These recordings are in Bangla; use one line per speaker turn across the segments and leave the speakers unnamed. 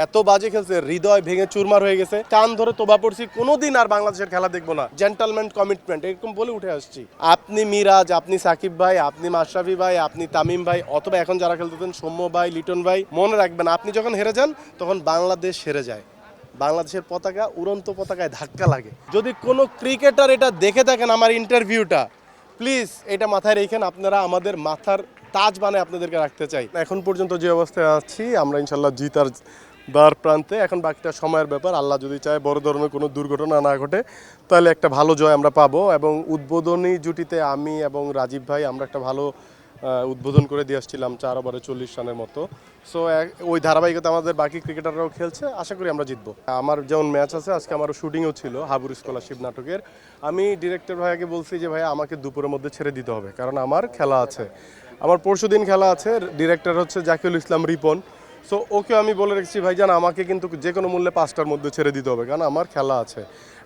এত বাজে খেলছে, হৃদয় ভেঙে চুরমার হয়ে গেছে, কান ধরে তোবা পড়ছি, কোনোদিন আর বাংলাদেশের খেলা দেখবো না, জেন্টালম্যান কমিটমেন্ট এরকম বলে উঠে আসছি। আপনি মিরাজ, আপনি সাকিব ভাই, আপনি মাশরাফি ভাই, আপনি তামিম ভাই, অথবা এখন যারা খেলতেছেন সৌম্য ভাই, লিটন ভাই, মনে রাখবেন আপনি যখন হেরে যান তখন বাংলাদেশ হেরে যায়। বাংলাদেশের পতাকা উড়ন্ত পতাকায় ধাক্কা লাগে। যদি কোনো ক্রিকেটার এটা দেখে থাকেন আমার ইন্টারভিউটা, প্লিজ এটা মাথায় রেখেন, আপনারা আমাদের মাথার তাজ বানায় আপনাদেরকে রাখতে চাই। এখন পর্যন্ত যে অবস্থায় আছি আমরা ইনশাল্লাহ জিতার দ্বার প্রান্তে। এখন বাকিটা সময়ের ব্যাপার, আল্লাহ যদি চায় বড় ধরনের কোনো দুর্ঘটনা না ঘটে তাহলে একটা ভালো জয় আমরা পাবো। এবং উদ্বোধনী জুটিতে আমি এবং রাজীব ভাই আমরা একটা ভালো উদ্বোধন করে দিয়ে আসছিলাম 4 ওভারে 40 রানের মতো। সো ওই ধারাবাহিকতা আমাদের বাকি ক্রিকেটাররাও খেলছে, আশা করি আমরা জিতবো। আমার যেমন ম্যাচ আছে, আজকে আমারও শুটিংও ছিল হাবুর স্কলারশিপ নাটকের। আমি ডিরেক্টর ভাইয়াকে বলছি যে ভাইয়া আমাকে দুপুরের মধ্যে ছেড়ে দিতে হবে, কারণ আমার খেলা আছে, আমার পরশুদিন খেলা আছে। ডিরেক্টর হচ্ছে জাকিউল ইসলাম রিপন। সো ওকে আমি বলে রেখেছি ভাইজান আমাকে কিন্তু যে কোনো মূল্যে 5টার মধ্যে ছেড়ে দিতে হবে, কারণ আমার খেলা আছে।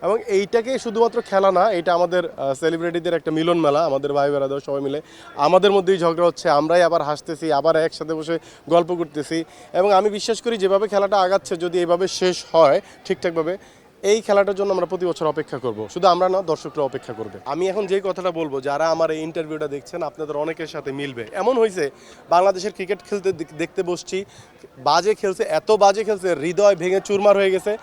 এবং এইটাকে শুধুমাত্র খেলা না, এটা আমাদের সেলিব্রিটিদের একটা মিলন মেলা। আমাদের ভাই বেড়াদের সবাই মিলে আমাদের মধ্যেই ঝগড়া হচ্ছে, আমরাই আবার হাসতেছি, আবার একসাথে বসে গল্প করতেছি। এবং আমি বিশ্বাস করি যেভাবে খেলাটা আগাচ্ছে, যদি এইভাবে শেষ হয় ঠিকঠাকভাবে, এই খেলাটার জন্য আমরা প্রতি বছর অপেক্ষা করব। শুধু আমরা না, দর্শকরা অপেক্ষা করবে। আমি এখন যেই কথাটা বলবো, যারা আমার এই ইন্টারভিউটা দেখছেন আপনাদের অনেকের সাথে মিলবে। এমন হয়েছে বাংলাদেশের ক্রিকেট খেলতে দেখতে বসছি, বাজে খেলছে, এত বাজে খেলছে, হৃদয় ভেঙে চুরমার হয়ে গেছে।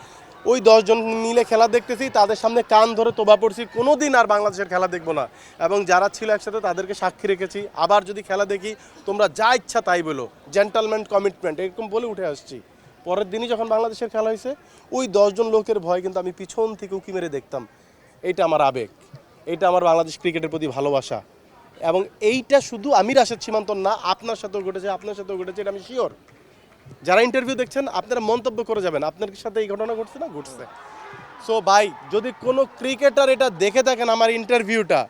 ওই 10 জন মিলে খেলা দেখতেছি, তাদের সামনে কান ধরে তোবা পড়ছি, কোনোদিন আর বাংলাদেশের খেলা দেখবো না। এবং যারা ছিল একসাথে তাদেরকে সাক্ষী রেখেছি, আবার যদি খেলা দেখি তোমরা যা ইচ্ছা তাই বলো, জেন্টালম্যান কমিটমেন্ট এরকম বলে উঠে আসছি। পরের দিনই যখন বাংলাদেশের খেলা হয়েছে, ওই 10 জন লোকের ভয় কিন্তু আমি পিছন থেকে উঁকি মেরে দেখতাম। এইটা আমার আবেগ, এইটা আমার বাংলাদেশ ক্রিকেটের প্রতি ভালোবাসা। এবং এইটা শুধু আমি রাশেদ সীমান্তর না, আপনার সাথেও ঘটেছে, আপনার সাথেও ঘটেছে, এটা আমি শিওর। যারা ইন্টারভিউ দেখছেন আপনারা মন্তব্য করে যাবেন আপনার সাথে এই ঘটনা ঘটছে না, ঘটছে। সো ভাই, যদি কোনো ক্রিকেটার এটা দেখে থাকেন আমার ইন্টারভিউটা,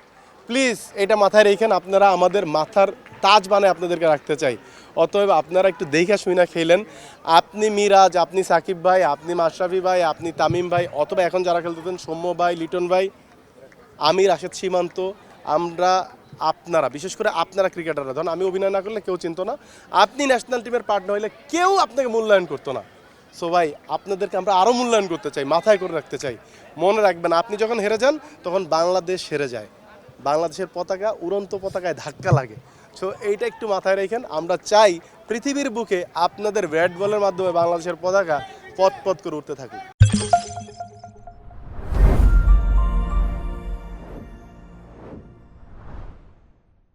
প্লিজ এটা মাথায় রেখেন, আপনারা আমাদের মাথার তাজ বানায় আপনাদেরকে রাখতে চাই। অতএব আপনারা একটু দেখা শুনে খেলেন। আপনি মিরাজ, আপনি সাকিব ভাই, আপনি মাশরাফি ভাই, আপনি তামিম ভাই, অথবা এখন যারা খেলতেছেন সৌম্য ভাই, লিটন ভাই, আমি রাশেদ সীমান্ত, আমরা, আপনারা, বিশেষ করে আপনারা ক্রিকেটাররা, ধরুন আমি অভিনয় না করলে কেউ চিনতো না, আপনি ন্যাশনাল টিমের পার্টনার হইলে কেউ আপনাকে মূল্যায়ন করতো না। সো ভাই, আপনাদেরকে আমরা আরও মূল্যায়ন করতে চাই, মাথায় করে রাখতে চাই। মনে রাখবেন আপনি যখন হেরে যান তখন বাংলাদেশ হেরে যায়। বাংলাদেশের পতাকা উড়ন্ত পতাকায় ধাক্কা লাগে। সো এইটা একটু মাথায় রাখেন। আমরা চাই পৃথিবীর বুকে আপনাদের ব্যাট বলের মাধ্যমে বাংলাদেশের পতাকা পথ পথ করে উঠতে থাকুক।